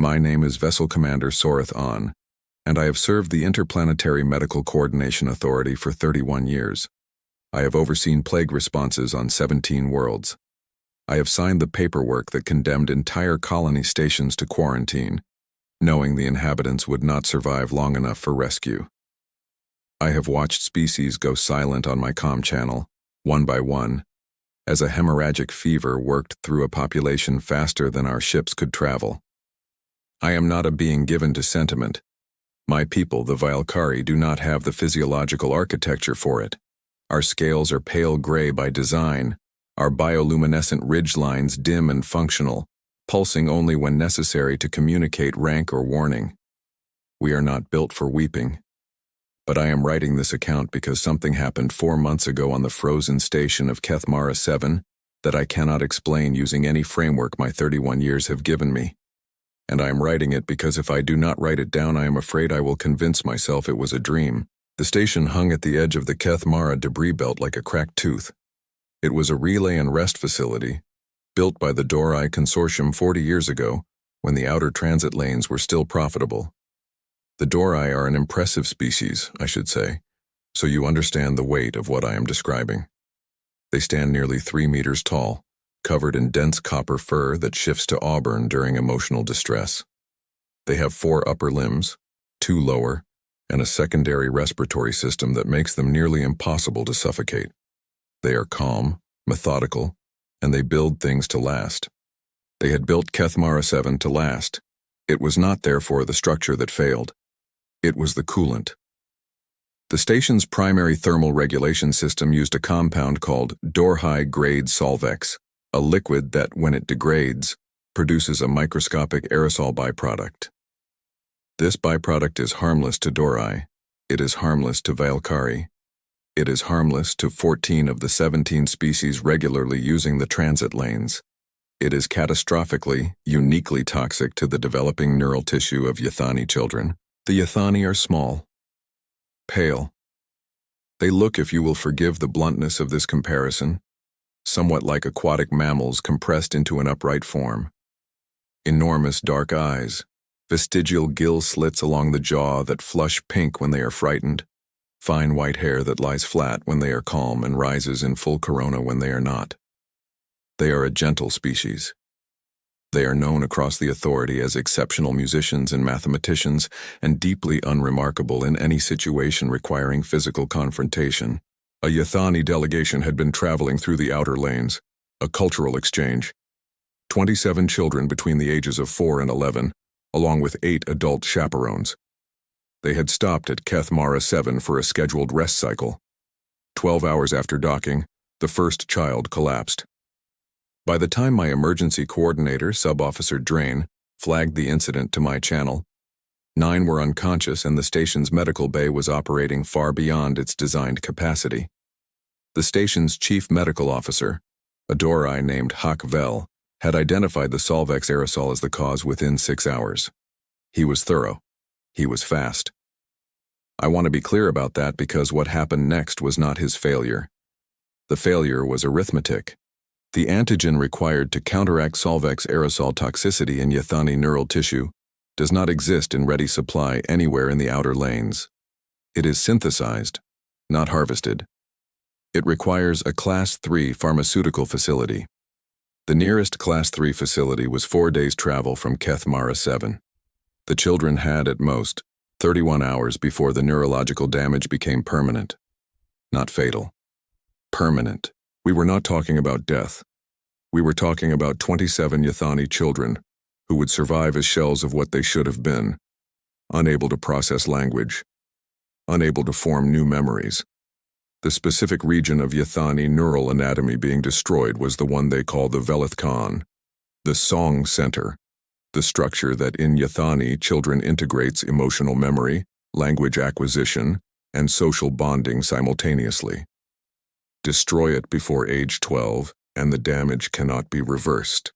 My name is Vessel Commander Sorith An, and I have served the Interplanetary Medical Coordination Authority for 31 years. I have overseen plague responses on 17 worlds. I have signed the paperwork that condemned entire colony stations to quarantine, knowing the inhabitants would not survive long enough for rescue. I have watched species go silent on my comm channel, one by one, as a hemorrhagic fever worked through a population faster than our ships could travel. I am not a being given to sentiment. My people, the Valkyrie, do not have the physiological architecture for it. Our scales are pale gray by design, our bioluminescent ridgelines dim and functional, pulsing only when necessary to communicate rank or warning. We are not built for weeping. But I am writing this account because something happened 4 months ago on the frozen station of Kethmara 7 that I cannot explain using any framework my 31 years have given me. And I am writing it because if I do not write it down, I am afraid I will convince myself it was a dream. The station hung at the edge of the Kethmara debris belt like a cracked tooth. It was a relay and rest facility, built by the Dori Consortium 40 years ago, when the outer transit lanes were still profitable. The Dori are an impressive species, I should say, so you understand the weight of what I am describing. They stand nearly 3 meters tall, covered in dense copper fur that shifts to auburn during emotional distress. They have 4 upper limbs, 2 lower, and a secondary respiratory system that makes them nearly impossible to suffocate. They are calm, methodical, and they build things to last. They had built Kethmara 7 to last. It was not, therefore, the structure that failed. It was the coolant. The station's primary thermal regulation system used a compound called Dori-grade Solvex, a liquid that, when it degrades, produces a microscopic aerosol byproduct. This byproduct is harmless to Dori. It is harmless to Valkyrie. It is harmless to 14 of the 17 species regularly using the transit lanes. It is catastrophically, uniquely toxic to the developing neural tissue of Ythani children. The Ythani are small, pale. They look, if you will forgive the bluntness of this comparison, somewhat like aquatic mammals compressed into an upright form. Enormous dark eyes, vestigial gill slits along the jaw that flush pink when they are frightened, fine white hair that lies flat when they are calm and rises in full corona when they are not. They are a gentle species. They are known across the authority as exceptional musicians and mathematicians and deeply unremarkable in any situation requiring physical confrontation. A Ythani delegation had been traveling through the outer lanes, a cultural exchange. 27 children between the ages of 4 and 11, along with 8 adult chaperones. They had stopped at Kethmara 7 for a scheduled rest cycle. 12 hours after docking, the first child collapsed. By the time my emergency coordinator, Sub-Officer Drain, flagged the incident to my channel, 9 were unconscious and the station's medical bay was operating far beyond its designed capacity. The station's chief medical officer, a Dori named Hak Vel, had identified the Solvex aerosol as the cause within 6 hours. He was thorough. He was fast. I want to be clear about that because what happened next was not his failure. The failure was arithmetic. The antigen required to counteract Solvex aerosol toxicity in Ythani neural tissue does not exist in ready supply anywhere in the outer lanes. It is synthesized, not harvested. It requires a Class 3 pharmaceutical facility. The nearest Class 3 facility was 4 days' travel from Kethmara 7. The children had, at most, 31 hours before the neurological damage became permanent. Not fatal. Permanent. We were not talking about death. We were talking about 27 Ythani children who would survive as shells of what they should have been, unable to process language, unable to form new memories. The specific region of Ythani neural anatomy being destroyed was the one they call the Velithkan, the song center, the structure that in Ythani children integrates emotional memory, language acquisition, and social bonding simultaneously. Destroy it before age 12, and the damage cannot be reversed.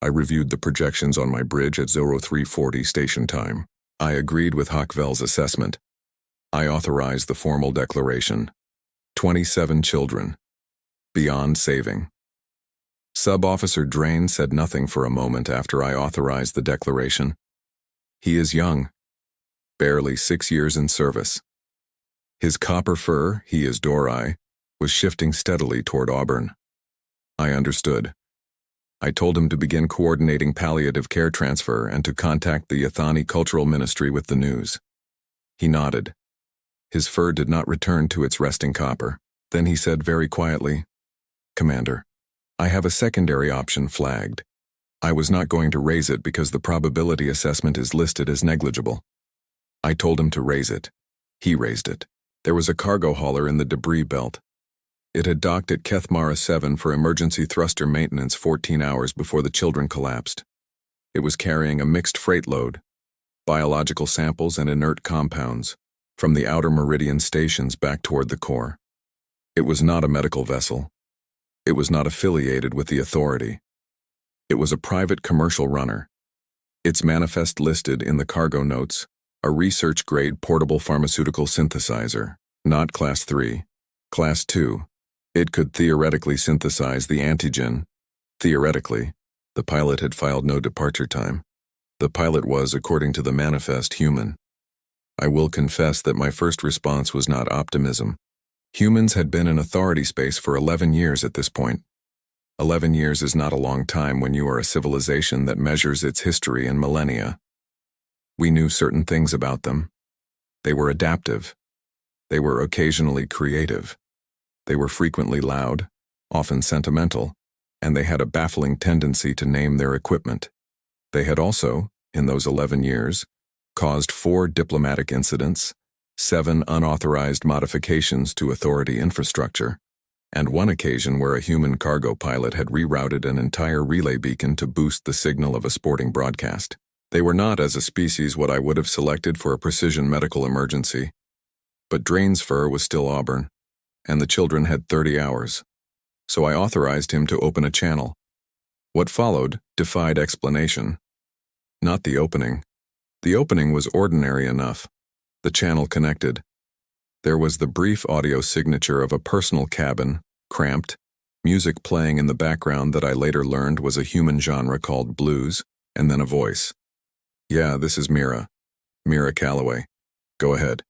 I reviewed the projections on my bridge at 0340 station time. I agreed with Hakvel's assessment. I authorized the formal declaration. 27 children. Beyond saving. Sub-Officer Drain said nothing for a moment after I authorized the declaration. He is young, barely 6 years in service. His copper fur, he is Dorai, was shifting steadily toward Auburn. I understood. I told him to begin coordinating palliative care transfer and to contact the Yathani Cultural Ministry with the news. He nodded. His fur did not return to its resting copper. Then he said very quietly, "Commander, I have a secondary option flagged. I was not going to raise it because the probability assessment is listed as negligible." I told him to raise it. He raised it. There was a cargo hauler in the debris belt. It had docked at Kethmara 7 for emergency thruster maintenance 14 hours before the children collapsed. It was carrying a mixed freight load, biological samples and inert compounds, from the outer meridian stations back toward the core. It was not a medical vessel. It was not affiliated with the authority. It was a private commercial runner. Its manifest listed in the cargo notes, a research-grade portable pharmaceutical synthesizer, not Class 3, Class 2. It could theoretically synthesize the antigen. Theoretically, the pilot had filed no departure time. The pilot was, according to the manifest, human. I will confess that my first response was not optimism. Humans had been in authority space for 11 years at this point. 11 years is not a long time when you are a civilization that measures its history in millennia. We knew certain things about them. They were adaptive. They were occasionally creative. They were frequently loud, often sentimental, and they had a baffling tendency to name their equipment. They had also, in those 11 years, caused 4 diplomatic incidents, 7 unauthorized modifications to authority infrastructure, and 1 occasion where a human cargo pilot had rerouted an entire relay beacon to boost the signal of a sporting broadcast. They were not, as a species, what I would have selected for a precision medical emergency. But Drain's fur was still auburn, and the children had 30 hours. So I authorized him to open a channel. What followed defied explanation. Not the opening. The opening was ordinary enough. The channel connected. There was the brief audio signature of a personal cabin, cramped, music playing in the background that I later learned was a human genre called blues, and then a voice. "Yeah, this is Mira. Mira Calloway. Go ahead."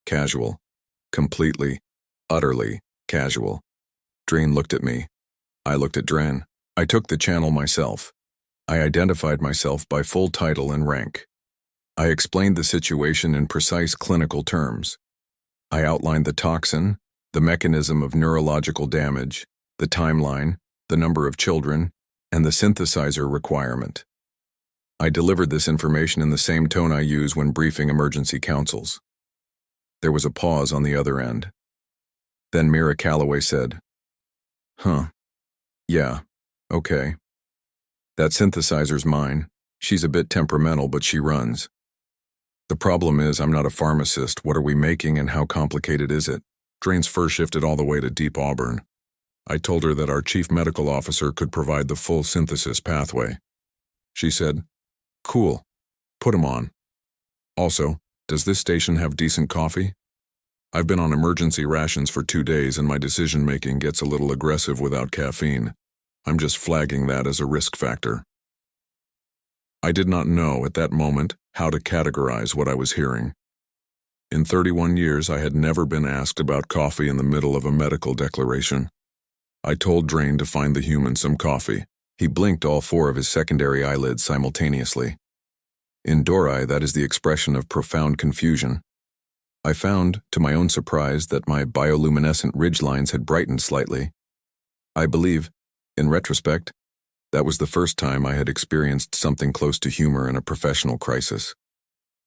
Casual. Completely, utterly casual. Drain looked at me. I looked at Dren. I took the channel myself. I identified myself by full title and rank. I explained the situation in precise clinical terms. I outlined the toxin, the mechanism of neurological damage, the timeline, the number of children, and the synthesizer requirement. I delivered this information in the same tone I use when briefing emergency councils. There was a pause on the other end. Then Mira Calloway said, "Huh. Yeah. Okay. That synthesizer's mine. She's a bit temperamental, but she runs. The problem is I'm not a pharmacist. What are we making and how complicated is it?" Drain's fur shifted all the way to deep auburn. I told her that our chief medical officer could provide the full synthesis pathway. She said, "Cool. Put 'em on. Also, does this station have decent coffee? I've been on emergency rations for 2 days and my decision-making gets a little aggressive without caffeine. I'm just flagging that as a risk factor." I did not know at that moment how to categorize what I was hearing. In 31 years, I had never been asked about coffee in the middle of a medical declaration. I told Drain to find the human some coffee. He blinked all 4 of his secondary eyelids simultaneously. In Dorai, that is the expression of profound confusion. I found, to my own surprise, that my bioluminescent ridgelines had brightened slightly. I believe, in retrospect, that was the first time I had experienced something close to humor in a professional crisis.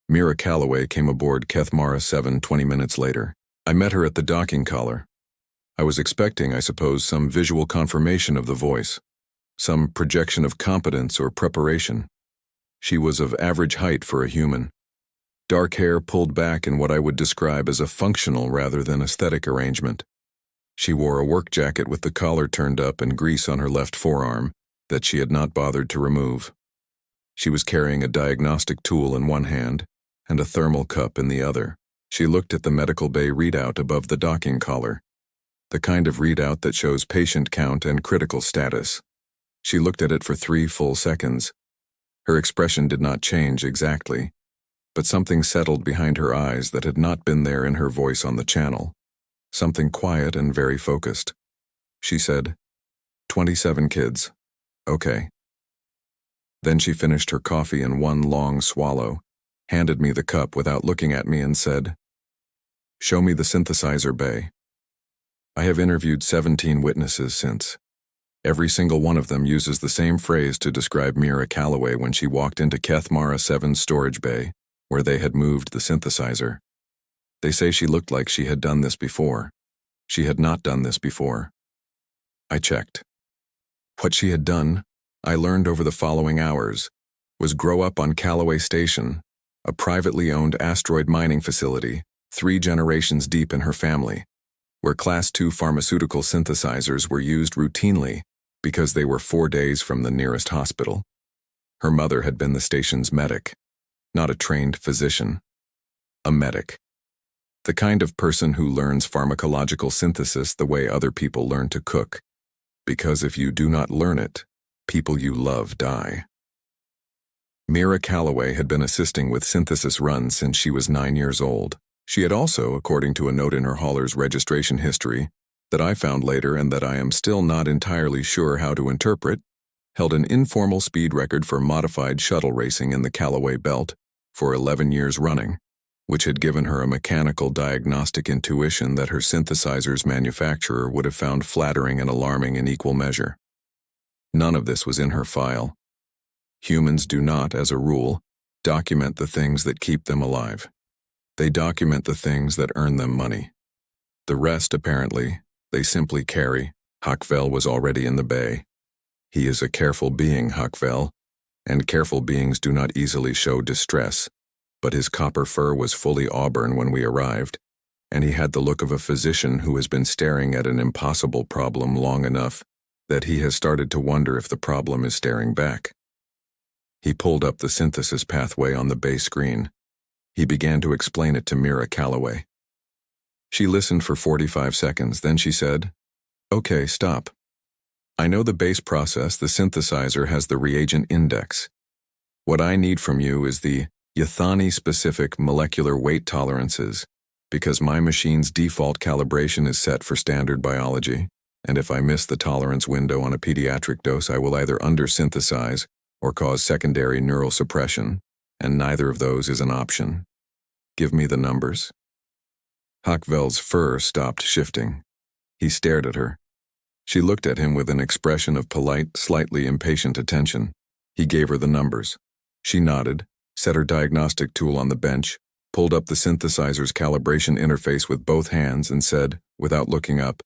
Mira Calloway came aboard Kethmara 7 20 minutes later. I met her at the docking collar. I was expecting, I suppose, some visual confirmation of the voice, some projection of competence or preparation. She was of average height for a human. Dark hair pulled back in what I would describe as a functional rather than aesthetic arrangement. She wore a work jacket with the collar turned up and grease on her left forearm that she had not bothered to remove. She was carrying a diagnostic tool in one hand and a thermal cup in the other. She looked at the medical bay readout above the docking collar, the kind of readout that shows patient count and critical status. She looked at it for 3 full seconds. Her expression did not change exactly, but something settled behind her eyes that had not been there in her voice on the channel. Something quiet and very focused. She said, 27 kids. Okay. Then she finished her coffee in one long swallow, handed me the cup without looking at me and said, "Show me the synthesizer bay." I have interviewed 17 witnesses since. Every single one of them uses the same phrase to describe Mira Calloway when she walked into Kethmara 7's storage bay, where they had moved the synthesizer. They say she looked like she had done this before. She had not done this before. I checked. What she had done, I learned over the following hours, was grow up on Calloway Station, a privately owned asteroid mining facility, 3 generations deep in her family, where Class II pharmaceutical synthesizers were used routinely because they were 4 days from the nearest hospital. Her mother had been the station's medic, not a trained physician. A medic. The kind of person who learns pharmacological synthesis the way other people learn to cook. Because if you do not learn it, people you love die. Mira Calloway had been assisting with synthesis runs since she was 9 years old. She had also, according to a note in her hauler's registration history, that I found later and that I am still not entirely sure how to interpret, held an informal speed record for modified shuttle racing in the Calloway Belt for 11 years running, which had given her a mechanical diagnostic intuition that her synthesizer's manufacturer would have found flattering and alarming in equal measure. None of this was in her file. Humans do not, as a rule, document the things that keep them alive. They document the things that earn them money. The rest, apparently, they simply carry. Huckvel was already in the bay. He is a careful being, Huckvel, and careful beings do not easily show distress, but his copper fur was fully auburn when we arrived, and he had the look of a physician who has been staring at an impossible problem long enough that he has started to wonder if the problem is staring back. He pulled up the synthesis pathway on the bay screen. He began to explain it to Mira Calloway. She listened for 45 seconds, then she said, "Okay, stop. I know the base process, the synthesizer, has the reagent index. What I need from you is the Yathani-specific molecular weight tolerances, because my machine's default calibration is set for standard biology, and if I miss the tolerance window on a pediatric dose, I will either undersynthesize or cause secondary neural suppression, and neither of those is an option. Give me the numbers." Huckvel's fur stopped shifting. He stared at her. She looked at him with an expression of polite, slightly impatient attention. He gave her the numbers. She nodded, set her diagnostic tool on the bench, pulled up the synthesizer's calibration interface with both hands and said, without looking up,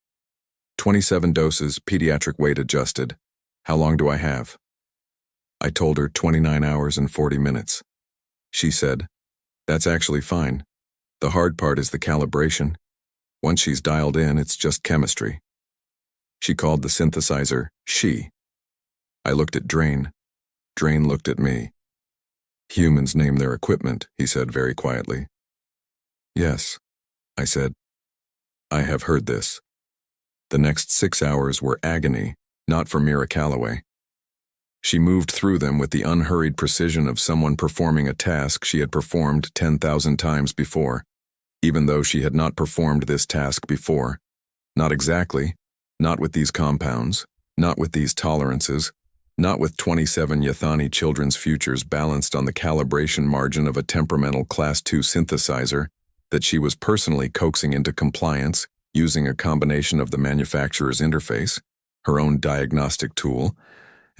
27 doses, pediatric weight adjusted. How long do I have? I told her 29 hours and 40 minutes. She said, "That's actually fine. The hard part is the calibration. Once she's dialed in, it's just chemistry." She called the synthesizer she. I looked at Drain. Drain looked at me. "Humans name their equipment," he said very quietly. "Yes," I said. "I have heard this." The next 6 hours were agony, not for Mira Calloway. She moved through them with the unhurried precision of someone performing a task she had performed 10,000 times before, even though she had not performed this task before. Not exactly, not with these compounds, not with these tolerances, not with 27 Yathani children's futures balanced on the calibration margin of a temperamental Class II synthesizer that she was personally coaxing into compliance using a combination of the manufacturer's interface, her own diagnostic tool,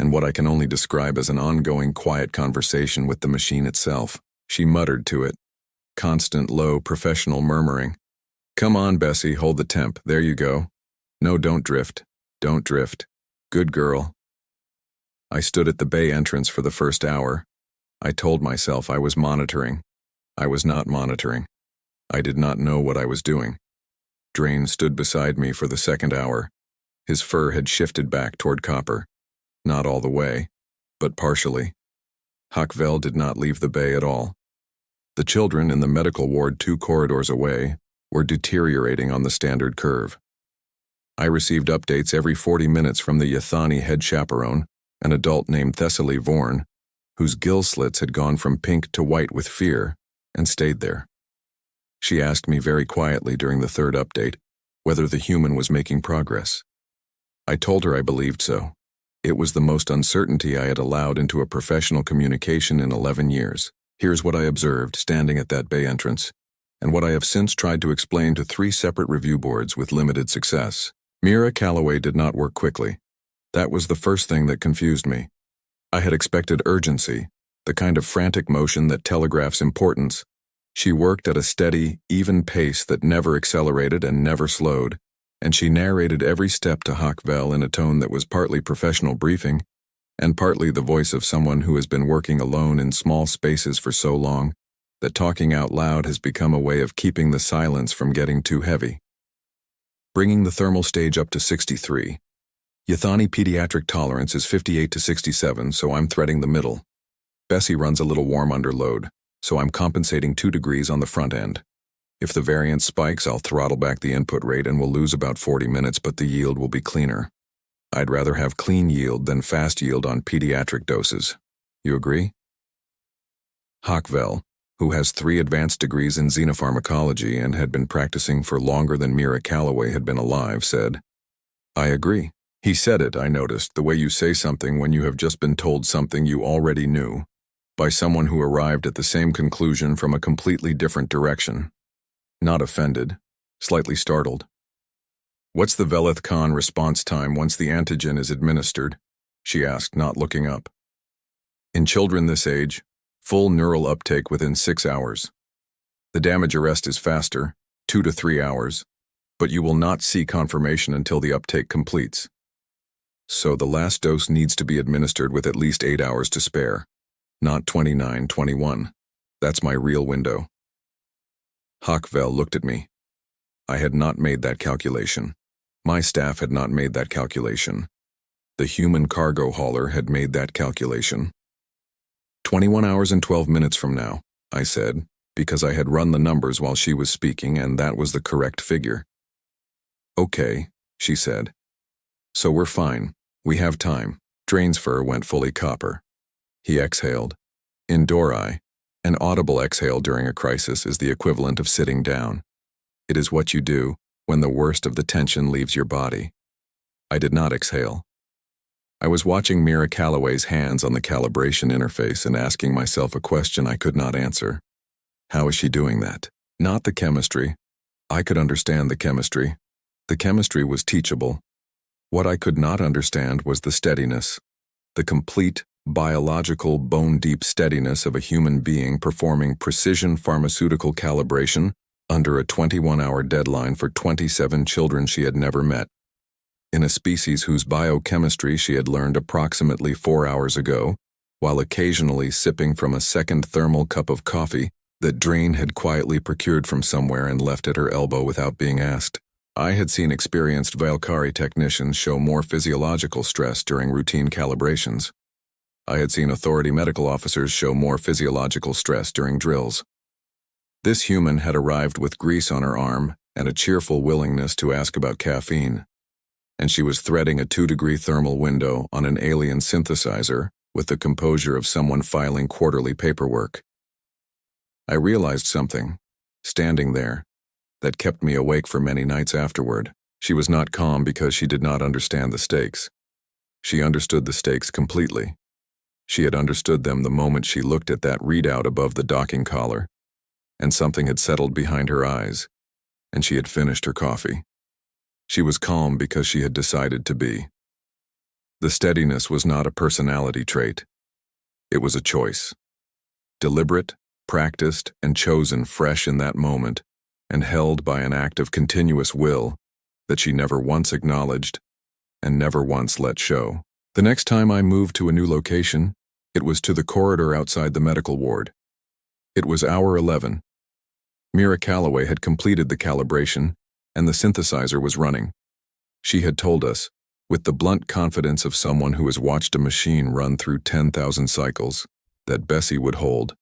and what I can only describe as an ongoing quiet conversation with the machine itself. She muttered to it. Constant, low, professional murmuring. "Come on, Bessie, hold the temp. There you go. No, don't drift. Don't drift. Good girl." I stood at the bay entrance for the first hour. I told myself I was monitoring. I was not monitoring. I did not know what I was doing. Drain stood beside me for the second hour. His fur had shifted back toward copper. Not all the way, but partially. Huckvel did not leave the bay at all. The children in the medical ward 2 corridors away were deteriorating on the standard curve. I received updates every 40 minutes from the Yathani head chaperone, an adult named Thessaly Vorn, whose gill slits had gone from pink to white with fear, and stayed there. She asked me very quietly during the third update whether the human was making progress. I told her I believed so. It was the most uncertainty I had allowed into a professional communication in 11 years. Here's what I observed standing at that bay entrance, and what I have since tried to explain to 3 separate review boards with limited success. Mira Calloway did not work quickly. That was the first thing that confused me. I had expected urgency, the kind of frantic motion that telegraphs importance. She worked at a steady, even pace that never accelerated and never slowed, and she narrated every step to HFY in a tone that was partly professional briefing and partly the voice of someone who has been working alone in small spaces for so long that talking out loud has become a way of keeping the silence from getting too heavy. Bringing the thermal stage up to 63. Yathani pediatric tolerance is 58 to 67, so I'm threading the middle. Bessie runs a little warm under load, so I'm compensating 2 degrees on the front end. If the variance spikes, I'll throttle back the input rate and we'll lose about 40 minutes, but the yield will be cleaner. I'd rather have clean yield than fast yield on pediatric doses. You agree? HFY, who has 3 advanced degrees in xenopharmacology and had been practicing for longer than Mira Calloway had been alive, said, I agree. He said it, I noticed, the way you say something when you have just been told something you already knew, by someone who arrived at the same conclusion from a completely different direction. Not offended, slightly startled. What's the Velith Khan response time once the antigen is administered? She asked, not looking up. In children this age, full neural uptake within 6 hours. The damage arrest is faster, 2 to 3 hours, but you will not see confirmation until the uptake completes. So the last dose needs to be administered with at least 8 hours to spare, not 29, 21. That's my real window. HFY looked at me. I had not made that calculation. My staff had not made that calculation. The human cargo hauler had made that calculation. 21 hours and 12 minutes from now, I said, because I had run the numbers while she was speaking and that was the correct figure. Okay, she said. So we're fine. We have time. Drain's fur went fully copper. He exhaled. In Dorai, an audible exhale during a crisis is the equivalent of sitting down. It is what you do when the worst of the tension leaves your body. I did not exhale. I was watching Mira Calloway's hands on the calibration interface and asking myself a question I could not answer. How is she doing that? Not the chemistry. I could understand the chemistry. The chemistry was teachable. What I could not understand was the steadiness, the complete, biological, bone-deep steadiness of a human being performing precision pharmaceutical calibration under a 21-hour deadline for 27 children she had never met, in a species whose biochemistry she had learned approximately 4 hours ago, while occasionally sipping from a second thermal cup of coffee that Drain had quietly procured from somewhere and left at her elbow without being asked. I had seen experienced Valkyrie technicians show more physiological stress during routine calibrations. I had seen authority medical officers show more physiological stress during drills. This human had arrived with grease on her arm and a cheerful willingness to ask about caffeine, and she was threading a 2-degree thermal window on an alien synthesizer with the composure of someone filing quarterly paperwork. I realized something, standing there, that kept me awake for many nights afterward. She was not calm because she did not understand the stakes. She understood the stakes completely. She had understood them the moment she looked at that readout above the docking collar, and something had settled behind her eyes, and she had finished her coffee. She was calm because she had decided to be. The steadiness was not a personality trait. It was a choice. Deliberate, practiced, and chosen fresh in that moment, and held by an act of continuous will that she never once acknowledged and never once let show. The next time I moved to a new location, it was to the corridor outside the medical ward. It was hour 11. Mira Calloway had completed the calibration, and the synthesizer was running. She had told us, with the blunt confidence of someone who has watched a machine run through 10,000 cycles, that Bessie would hold,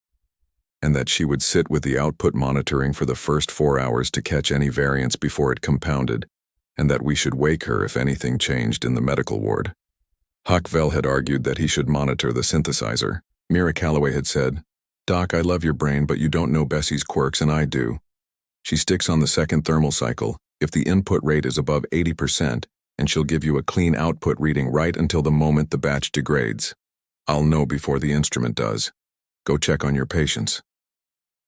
and that she would sit with the output monitoring for the first 4 hours to catch any variance before it compounded, and that we should wake her if anything changed in the medical ward. Hockvell had argued that he should monitor the synthesizer. Mira Calloway had said, "Doc, I love your brain, but you don't know Bessie's quirks and I do. She sticks on the second thermal cycle if the input rate is above 80%, and she'll give you a clean output reading right until the moment the batch degrades. I'll know before the instrument does. Go check on your patients."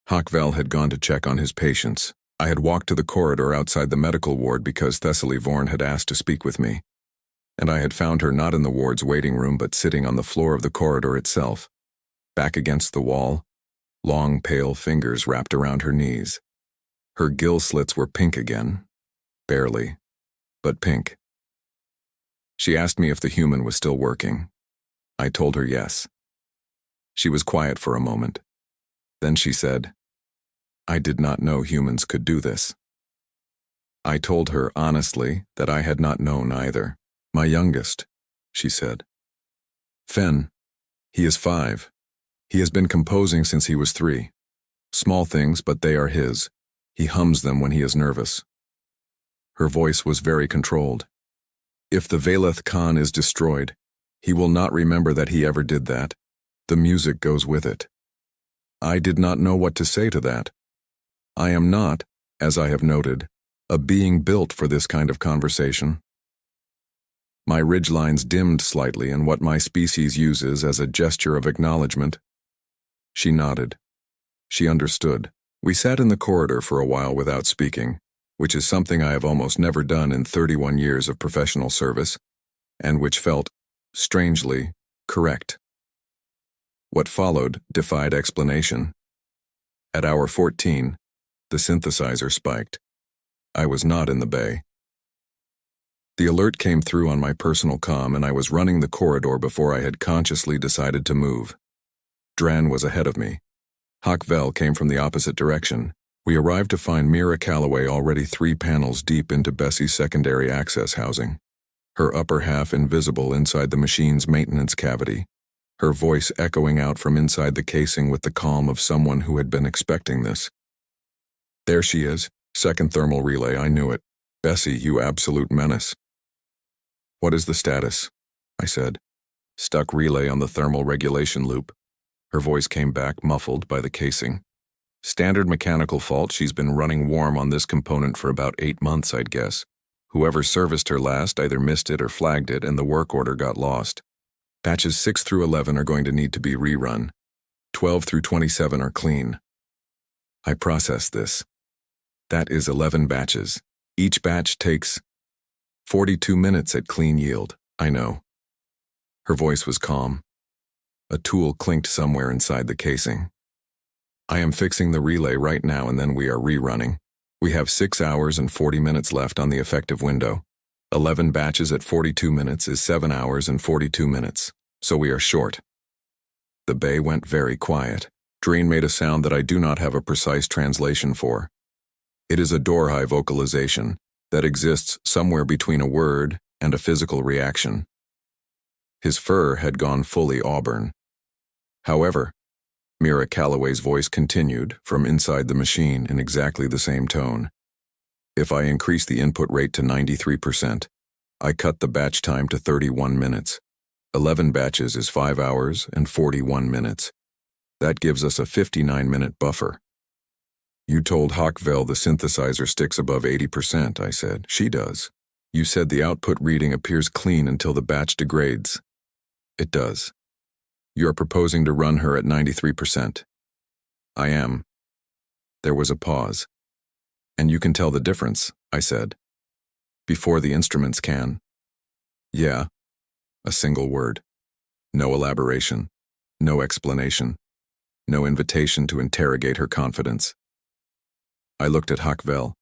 Hockvell had gone to check on his patients. I had walked to the corridor outside the medical ward because Thessaly Vorn had asked to speak with me. And I had found her not in the ward's waiting room but sitting on the floor of the corridor itself, back against the wall, long pale fingers wrapped around her knees. Her gill slits were pink again. Barely, but pink. She asked me if the human was still working. I told her yes. She was quiet for a moment. Then she said, "I did not know humans could do this." I told her honestly that I had not known either. "My youngest," she said. "Fen. He is 5. He has been composing since he was 3. Small things, but they are his. He hums them when he is nervous." Her voice was very controlled. "If the Valeth Khan is destroyed, he will not remember that he ever did that. The music goes with it." I did not know what to say to that. I am not, as I have noted, a being built for this kind of conversation. My ridgelines dimmed slightly in what my species uses as a gesture of acknowledgement. She nodded. She understood. We sat in the corridor for a while without speaking, which is something I have almost never done in 31 years of professional service, and which felt, strangely, correct. What followed defied explanation. At hour 14, the synthesizer spiked. I was not in the bay. The alert came through on my personal comm and I was running the corridor before I had consciously decided to move. Dran was ahead of me. Hockvell came from the opposite direction. We arrived to find Mira Calloway already 3 panels deep into Bessie's secondary access housing, her upper half invisible inside the machine's maintenance cavity, her voice echoing out from inside the casing with the calm of someone who had been expecting this. "There she is, second thermal relay, I knew it. Bessie, you absolute menace." "What is the status?" I said. "Stuck relay on the thermal regulation loop." Her voice came back, muffled by the casing. "Standard mechanical fault. She's been running warm on this component for about 8 months, I'd guess. Whoever serviced her last either missed it or flagged it and the work order got lost. Batches 6 through 11 are going to need to be rerun. 12 through 27 are clean." I processed this. That is 11 batches. Each batch takes 42 minutes at clean yield. I know. Her voice was calm. A tool clinked somewhere inside the casing. "I am fixing the relay right now and then we are rerunning. We have 6 hours and 40 minutes left on the effective window. 11 batches at 42 minutes is 7 hours and 42 minutes, so we are short." The bay went very quiet. Drain made a sound that I do not have a precise translation for. It is a Dorhai vocalization that exists somewhere between a word and a physical reaction. His fur had gone fully auburn. However, Mira Calloway's voice continued from inside the machine in exactly the same tone. If I increase the input rate to 93%, I cut the batch time to 31 minutes. 11 batches is 5 hours and 41 minutes. That gives us a 59-minute buffer. "You told Hockvell the synthesizer sticks above 80%, I said. "She does. You said the output reading appears clean until the batch degrades." "It does. You are proposing to run her at 93%. "I am." There was a pause. "And you can tell the difference," I said. "Before the instruments can." "Yeah." A single word. No elaboration. No explanation. No invitation to interrogate her confidence. I looked at Hockvell.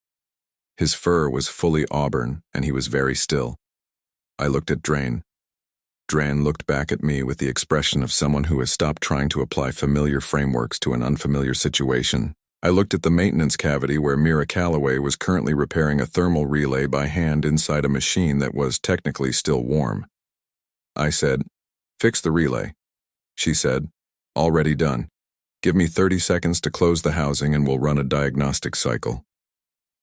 His fur was fully auburn, and he was very still. I looked at Drain. Drain looked back at me with the expression of someone who has stopped trying to apply familiar frameworks to an unfamiliar situation. I looked at the maintenance cavity where Mira Calloway was currently repairing a thermal relay by hand inside a machine that was technically still warm. I said, "Fix the relay." She said, "Already done. Give me 30 seconds to close the housing and we'll run a diagnostic cycle."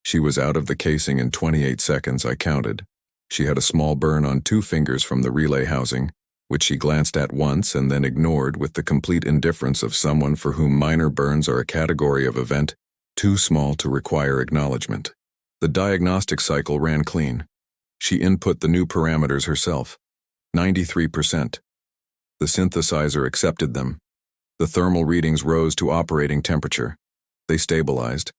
She was out of the casing in 28 seconds, I counted. She had a small burn on 2 fingers from the relay housing, which she glanced at once and then ignored with the complete indifference of someone for whom minor burns are a category of event too small to require acknowledgement. The diagnostic cycle ran clean. She input the new parameters herself. 93%. The synthesizer accepted them. The thermal readings rose to operating temperature. They stabilized.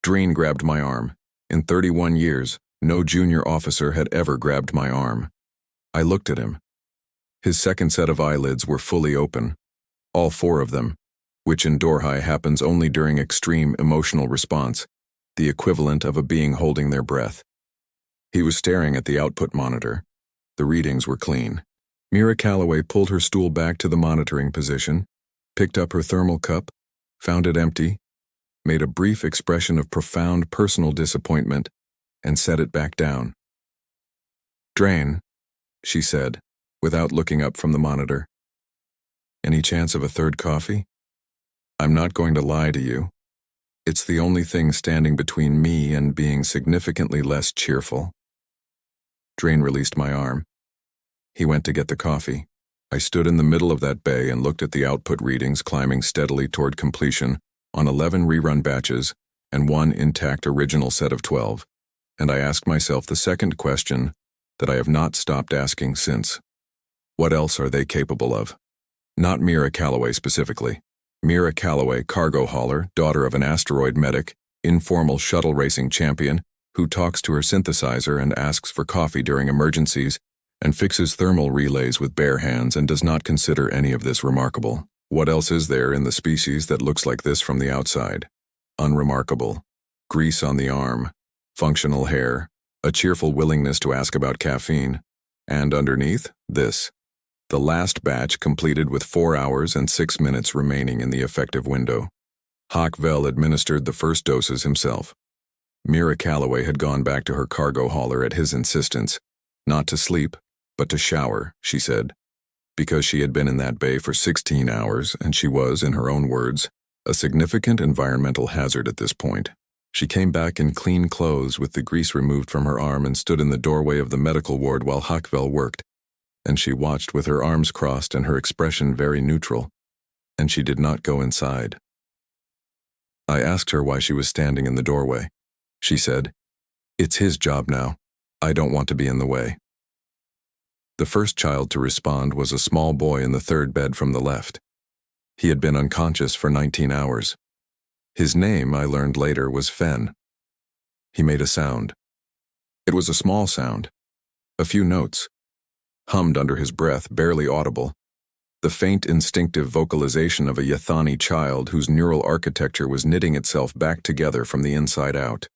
Dreen grabbed my arm. In 31 years, no junior officer had ever grabbed my arm. I looked at him. His second set of eyelids were fully open. All four of them, which in Dorhai happens only during extreme emotional response, the equivalent of a being holding their breath. He was staring at the output monitor. The readings were clean. Mira Calloway pulled her stool back to the monitoring position, picked up her thermal cup, found it empty, made a brief expression of profound personal disappointment, and set it back down. "Drain," she said, without looking up from the monitor. "Any chance of a third coffee? I'm not going to lie to you. It's the only thing standing between me and being significantly less cheerful." Drain released my arm. He went to get the coffee. I stood in the middle of that bay and looked at the output readings climbing steadily toward completion on 11 rerun batches and one intact original set of 12, and I asked myself the second question that I have not stopped asking since. What else are they capable of? Not Mira Calloway specifically. Mira Calloway, cargo hauler, daughter of an asteroid medic, informal shuttle racing champion, who talks to her synthesizer and asks for coffee during emergencies, and fixes thermal relays with bare hands and does not consider any of this remarkable. What else is there in the species that looks like this from the outside? Unremarkable. Grease on the arm, functional hair, a cheerful willingness to ask about caffeine, and underneath, this. The last batch completed with 4 hours and 6 minutes remaining in the effective window. Hockvell administered the first doses himself. Mira Calloway had gone back to her cargo hauler at his insistence, not to sleep, but to shower, she said, because she had been in that bay for 16 hours and she was, in her own words, a significant environmental hazard at this point. She came back in clean clothes with the grease removed from her arm and stood in the doorway of the medical ward while Hockvell worked, and she watched with her arms crossed and her expression very neutral, and she did not go inside. I asked her why she was standing in the doorway. She said, "It's his job now. I don't want to be in the way." The first child to respond was a small boy in the third bed from the left. He had been unconscious for 19 hours. His name, I learned later, was Fen. He made a sound. It was a small sound. A few notes. Hummed under his breath, barely audible. The faint instinctive vocalization of a Yathani child whose neural architecture was knitting itself back together from the inside out.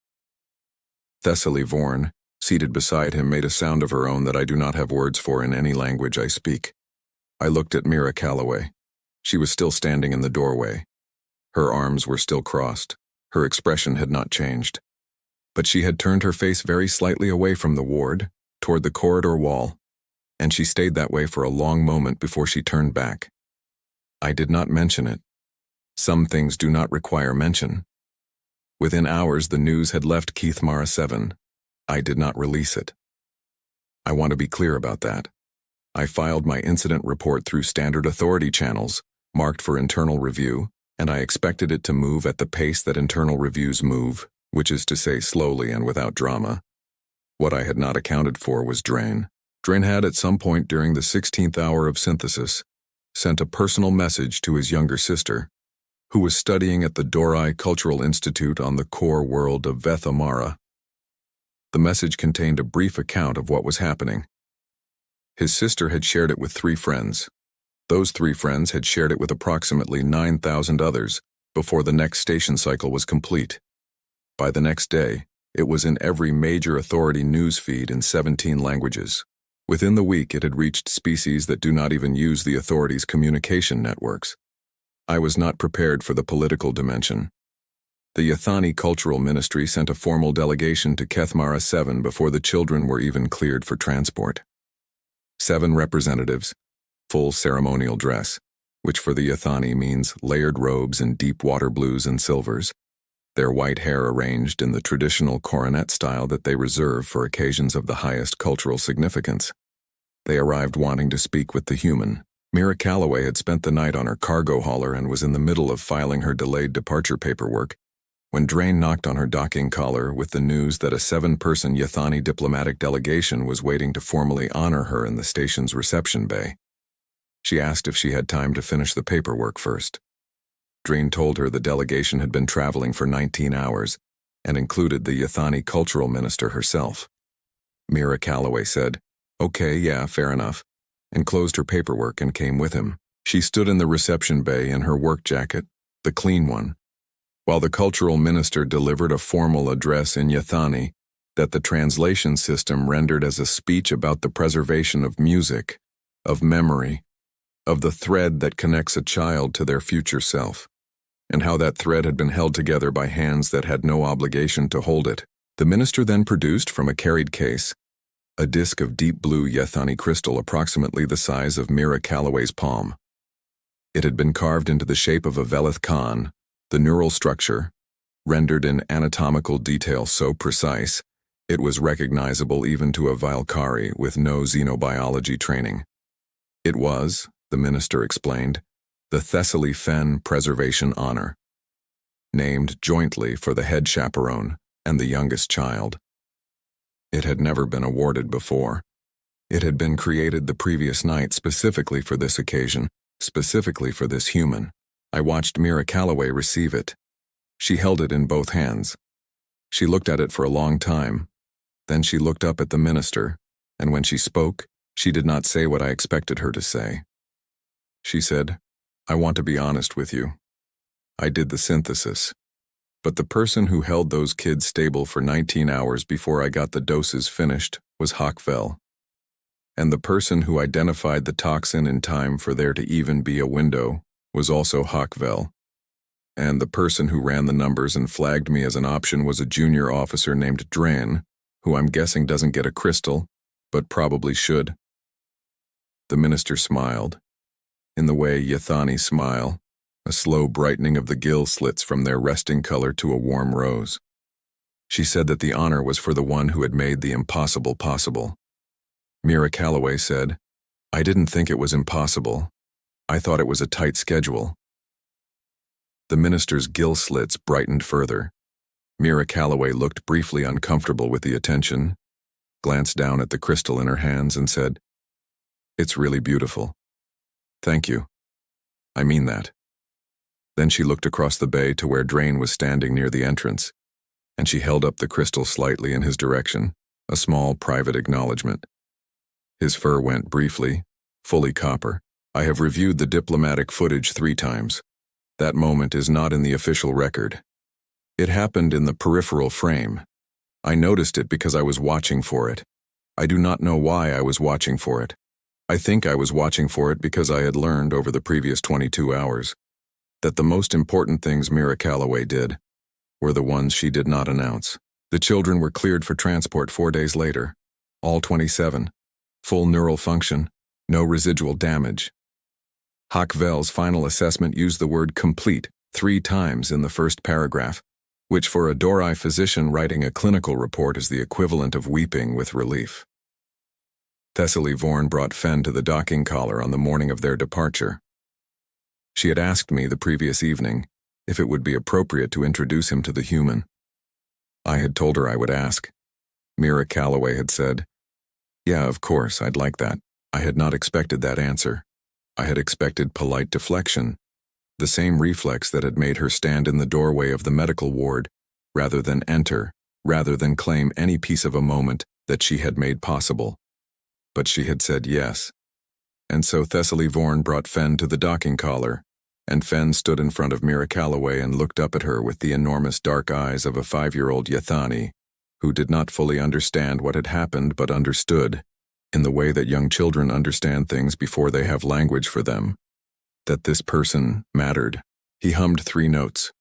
Thessaly Vorn, seated beside him, made a sound of her own that I do not have words for in any language I speak. I looked at Mira Calloway. She was still standing in the doorway. Her arms were still crossed. Her expression had not changed. But she had turned her face very slightly away from the ward, toward the corridor wall, and she stayed that way for a long moment before she turned back. I did not mention it. Some things do not require mention. Within hours, the news had left Keithmara 7. I did not release it. I want to be clear about that. I filed my incident report through standard authority channels, marked for internal review, and I expected it to move at the pace that internal reviews move, which is to say slowly and without drama. What I had not accounted for was Drain. Drain had at some point during the 16th hour of synthesis sent a personal message to his younger sister, who was studying at the Dorai Cultural Institute on the core world of Vethamara. The message contained a brief account of what was happening. His sister had shared it with 3 friends. Those 3 friends had shared it with approximately 9,000 others before the next station cycle was complete. By the next day, it was in every major authority news feed in 17 languages. Within the week, it had reached species that do not even use the authorities' communication networks. I was not prepared for the political dimension. The Yathani Cultural Ministry sent a formal delegation to Keithmara 7 before the children were even cleared for transport. 7 representatives, full ceremonial dress, which for the Yathani means layered robes in deep water blues and silvers, their white hair arranged in the traditional coronet style that they reserve for occasions of the highest cultural significance. They arrived wanting to speak with the human. Mira Calloway had spent the night on her cargo hauler and was in the middle of filing her delayed departure paperwork when Drain knocked on her docking collar with the news that a 7-person Yathani diplomatic delegation was waiting to formally honor her in the station's reception bay. She asked if she had time to finish the paperwork first. Drain told her the delegation had been traveling for 19 hours and included the Yathani cultural minister herself. Mira Calloway said, "Okay, yeah, fair enough," and closed her paperwork and came with him. She stood in the reception bay in her work jacket, the clean one, while the cultural minister delivered a formal address in Yathani that the translation system rendered as a speech about the preservation of music, of memory, of the thread that connects a child to their future self, and how that thread had been held together by hands that had no obligation to hold it. The minister then produced from a carried case a disc of deep blue Yathani crystal approximately the size of Mira Calloway's palm. It had been carved into the shape of a Velith Khan, the neural structure, rendered in anatomical detail so precise, it was recognizable even to a Valkyrie with no xenobiology training. It was, the minister explained, the Thessaly Fen Preservation Honor, named jointly for the head chaperone and the youngest child. It had never been awarded before. It had been created the previous night specifically for this occasion, specifically for this human. I watched Mira Calloway receive it. She held it in both hands. She looked at it for a long time. Then she looked up at the minister, and when she spoke, she did not say what I expected her to say. She said, "I want to be honest with you. I did the synthesis. But the person who held those kids stable for 19 hours before I got the doses finished was Hakvel. And the person who identified the toxin in time for there to even be a window was also Hakvel. And the person who ran the numbers and flagged me as an option was a junior officer named Dran, who I'm guessing doesn't get a crystal, but probably should." The minister smiled, in the way Yathani smile, a slow brightening of the gill slits from their resting color to a warm rose. She said that the honor was for the one who had made the impossible possible. Mira Calloway said, "I didn't think it was impossible. I thought it was a tight schedule." The minister's gill slits brightened further. Mira Calloway looked briefly uncomfortable with the attention, glanced down at the crystal in her hands and said, "It's really beautiful. Thank you. I mean that." Then she looked across the bay to where Drain was standing near the entrance, and she held up the crystal slightly in his direction, a small private acknowledgement. His fur went briefly, fully copper. "I have reviewed the diplomatic footage 3 times. That moment is not in the official record. It happened in the peripheral frame. I noticed it because I was watching for it. I do not know why I was watching for it. I think I was watching for it because I had learned over the previous 22 hours that the most important things Mira Calloway did were the ones she did not announce. The children were cleared for transport 4 days later, all 27, full neural function, no residual damage. Hakvel's final assessment used the word complete 3 times in the first paragraph, which for a Dori physician writing a clinical report is the equivalent of weeping with relief. Thessaly Vorn brought Fen to the docking collar on the morning of their departure. She had asked me the previous evening if it would be appropriate to introduce him to the human. I had told her I would ask. Mira Calloway had said, "Yeah, of course, I'd like that." I had not expected that answer. I had expected polite deflection, the same reflex that had made her stand in the doorway of the medical ward, rather than enter, rather than claim any piece of a moment that she had made possible. But she had said yes. And so Thessaly Vorn brought Fen to the docking collar, and Fen stood in front of Mira Calloway and looked up at her with the enormous dark eyes of a 5-year-old Yathani, who did not fully understand what had happened but understood, in the way that young children understand things before they have language for them, that this person mattered. He hummed 3 notes.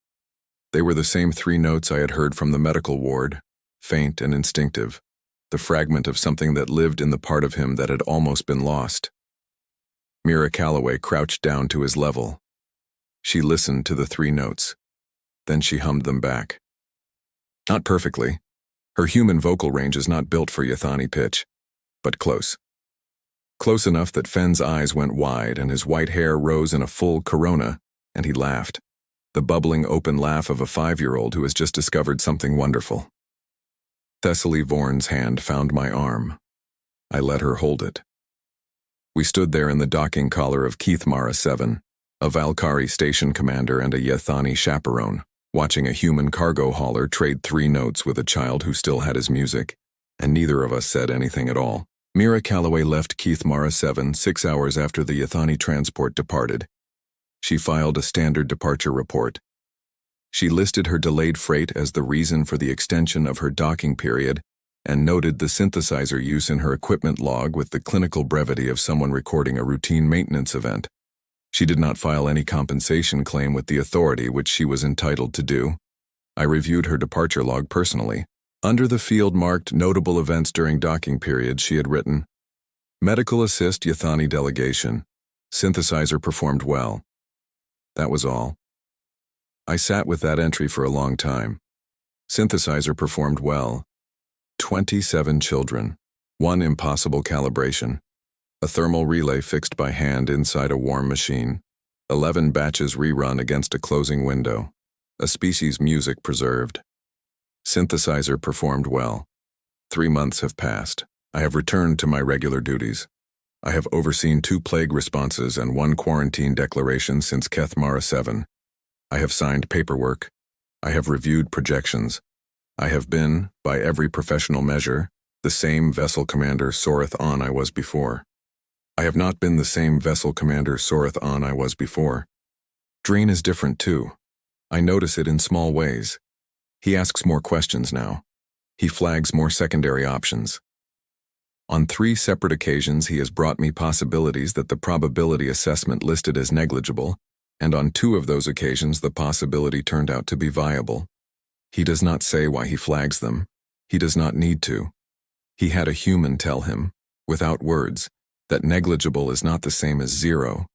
They were the same 3 notes I had heard from the medical ward, faint and instinctive, the fragment of something that lived in the part of him that had almost been lost. Mira Calloway crouched down to his level. She listened to the 3 notes. Then she hummed them back. Not perfectly. Her human vocal range is not built for Yathani pitch, but close. Close enough that Fenn's eyes went wide and his white hair rose in a full corona, and he laughed. The bubbling open laugh of a 5-year-old who has just discovered something wonderful. Thessaly Vorn's hand found my arm. I let her hold it. We stood there in the docking collar of Keithmara 7, a Valkyrie station commander and a Yethani chaperone, watching a human cargo hauler trade 3 notes with a child who still had his music, and neither of us said anything at all. Mira Calloway left Keithmara 7 6 hours after the Yethani transport departed. She filed a standard departure report. She listed her delayed freight as the reason for the extension of her docking period and noted the synthesizer use in her equipment log with the clinical brevity of someone recording a routine maintenance event. She did not file any compensation claim with the authority, which she was entitled to do. I reviewed her departure log personally. Under the field marked notable events during docking periods, she had written, "Medical assist Yethani delegation. Synthesizer performed well." That was all. I sat with that entry for a long time. Synthesizer performed well. 27 children. 1 impossible calibration. A thermal relay fixed by hand inside a warm machine. 11 batches rerun against a closing window. A species music preserved. Synthesizer performed well. 3 months have passed. I have returned to my regular duties. I have overseen 2 plague responses and 1 quarantine declaration since Keithmara 7. I have signed paperwork. I have reviewed projections. I have been, by every professional measure, the same vessel commander Soreth On I was before. I have not been the same vessel commander Soreth On I was before. Dreen is different too. I notice it in small ways. He asks more questions now. He flags more secondary options. On 3 separate occasions he has brought me possibilities that the probability assessment listed as negligible, and on 2 of those occasions the possibility turned out to be viable. He does not say why he flags them. He does not need to. He had a human tell him, without words, that negligible is not the same as 0.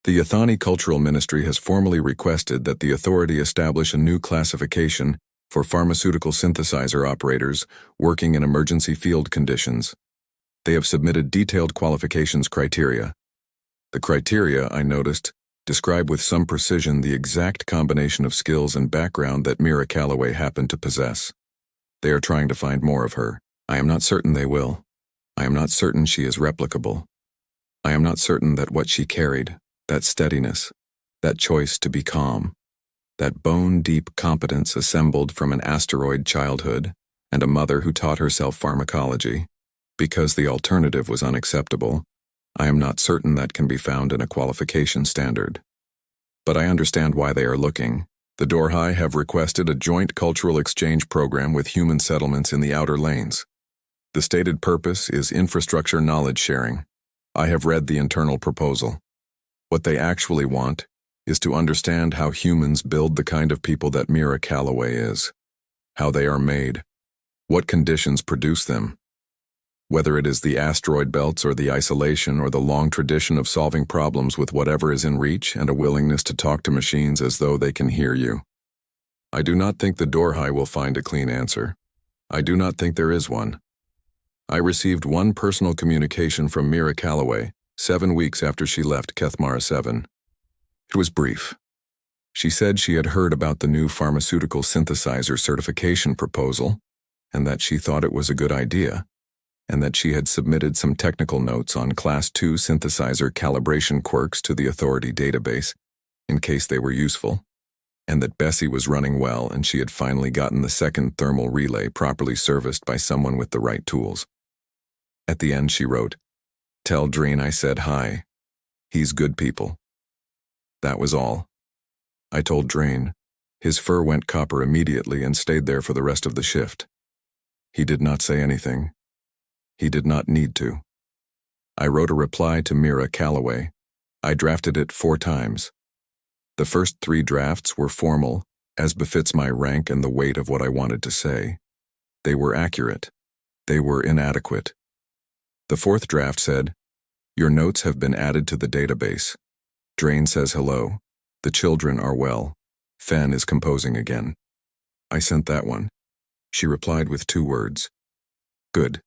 The Yethani Cultural Ministry has formally requested that the authority establish a new classification for pharmaceutical synthesizer operators working in emergency field conditions. They have submitted detailed qualifications criteria. The criteria, I noticed, describe with some precision the exact combination of skills and background that Mira Calloway happened to possess. They are trying to find more of her. I am not certain they will. I am not certain she is replicable. I am not certain that what she carried, that steadiness, that choice to be calm, that bone-deep competence assembled from an asteroid childhood and a mother who taught herself pharmacology, because the alternative was unacceptable, I am not certain that can be found in a qualification standard. But I understand why they are looking. The Dorhai have requested a joint cultural exchange program with human settlements in the outer lanes. The stated purpose is infrastructure knowledge sharing. I have read the internal proposal. What they actually want is to understand how humans build the kind of people that Mira Calloway is, how they are made, what conditions produce them, whether it is the asteroid belts or the isolation or the long tradition of solving problems with whatever is in reach and a willingness to talk to machines as though they can hear you. I do not think the Dorhai will find a clean answer. I do not think there is one. I received 1 personal communication from Mira Calloway 7 weeks after she left Keithmara 7. It was brief. She said she had heard about the new pharmaceutical synthesizer certification proposal and that she thought it was a good idea, and that she had submitted some technical notes on Class 2 synthesizer calibration quirks to the authority database in case they were useful, and that Bessie was running well and she had finally gotten the second thermal relay properly serviced by someone with the right tools. At the end she wrote, "Tell Dreen I said hi. He's good people." That was all. I told Dreen. His fur went copper immediately and stayed there for the rest of the shift. He did not say anything. He did not need to. I wrote a reply to Mira Calloway. I drafted it 4 times. The first 3 drafts were formal, as befits my rank and the weight of what I wanted to say. They were accurate. They were inadequate. The 4th draft said, "Your notes have been added to the database. Drain says hello. The children are well. Fen is composing again." I sent that one. She replied with 2 words. "Good.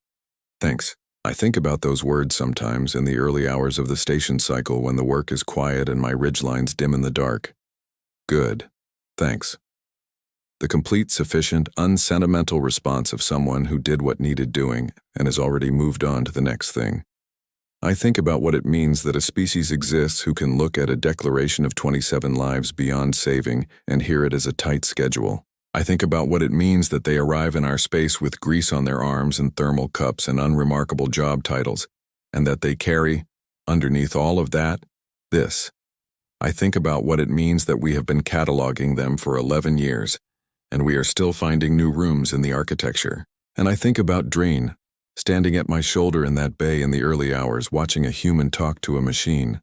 Thanks." I think about those words sometimes in the early hours of the station cycle when the work is quiet and my ridgelines dim in the dark. Good. Thanks. The complete, sufficient, unsentimental response of someone who did what needed doing and has already moved on to the next thing. I think about what it means that a species exists who can look at a declaration of 27 lives beyond saving and hear it as a tight schedule. I think about what it means that they arrive in our space with grease on their arms and thermal cups and unremarkable job titles, and that they carry, underneath all of that, this. I think about what it means that we have been cataloging them for 11 years, and we are still finding new rooms in the architecture. And I think about Dreen, standing at my shoulder in that bay in the early hours, watching a human talk to a machine,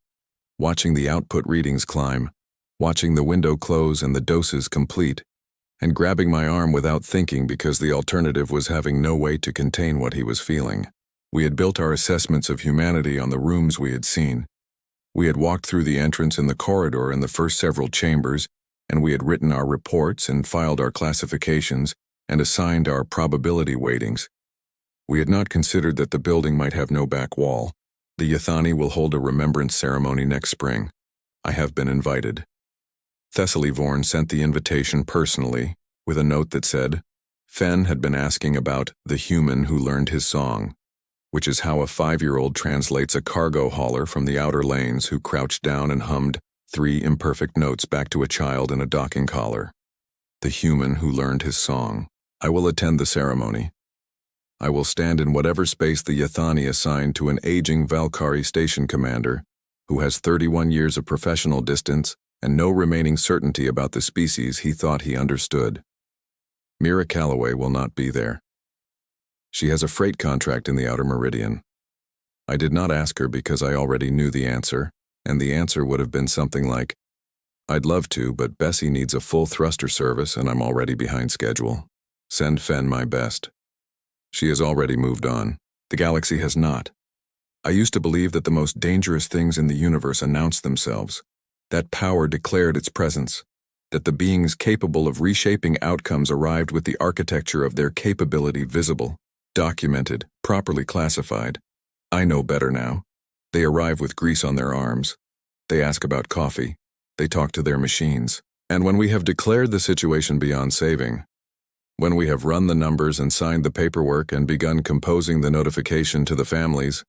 watching the output readings climb, watching the window close and the doses complete, and grabbing my arm without thinking because the alternative was having no way to contain what he was feeling. We had built our assessments of humanity on the rooms we had seen. We had walked through the entrance in the corridor in the first several chambers, and we had written our reports and filed our classifications and assigned our probability weightings. We had not considered that the building might have no back wall. The Ythani will hold a remembrance ceremony next spring. I have been invited. Thessaly Vorn sent the invitation personally, with a note that said, Fen had been asking about the human who learned his song, which is how a 5-year-old translates a cargo hauler from the outer lanes who crouched down and hummed 3 imperfect notes back to a child in a docking collar. The human who learned his song. I will attend the ceremony. I will stand in whatever space the Ythani assigned to an aging Valkyrie station commander who has 31 years of professional distance and no remaining certainty about the species he thought he understood. Mira Calloway will not be there. She has a freight contract in the Outer Meridian. I did not ask her because I already knew the answer, and the answer would have been something like, I'd love to, but Bessie needs a full thruster service and I'm already behind schedule. Send Fen my best. She has already moved on. The galaxy has not. I used to believe that the most dangerous things in the universe announced themselves, that power declared its presence, that the beings capable of reshaping outcomes arrived with the architecture of their capability visible, documented, properly classified. I know better now. They arrive with grease on their arms. They ask about coffee. They talk to their machines. And when we have declared the situation beyond saving, when we have run the numbers and signed the paperwork and begun composing the notification to the families,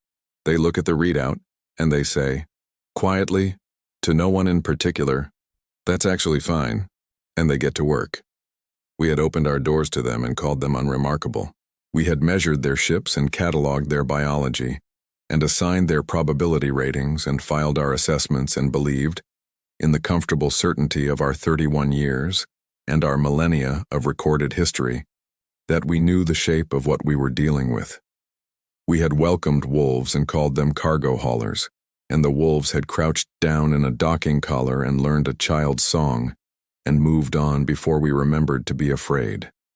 they look at the readout and they say, quietly, to no one in particular, that's actually fine, and they get to work. We had opened our doors to them and called them unremarkable. We had measured their ships and cataloged their biology, and assigned their probability ratings and filed our assessments and believed, in the comfortable certainty of our 31 years and our millennia of recorded history, that we knew the shape of what we were dealing with. We had welcomed wolves and called them cargo haulers, and the wolves had crouched down in a docking collar and learned a child's song, and moved on before we remembered to be afraid.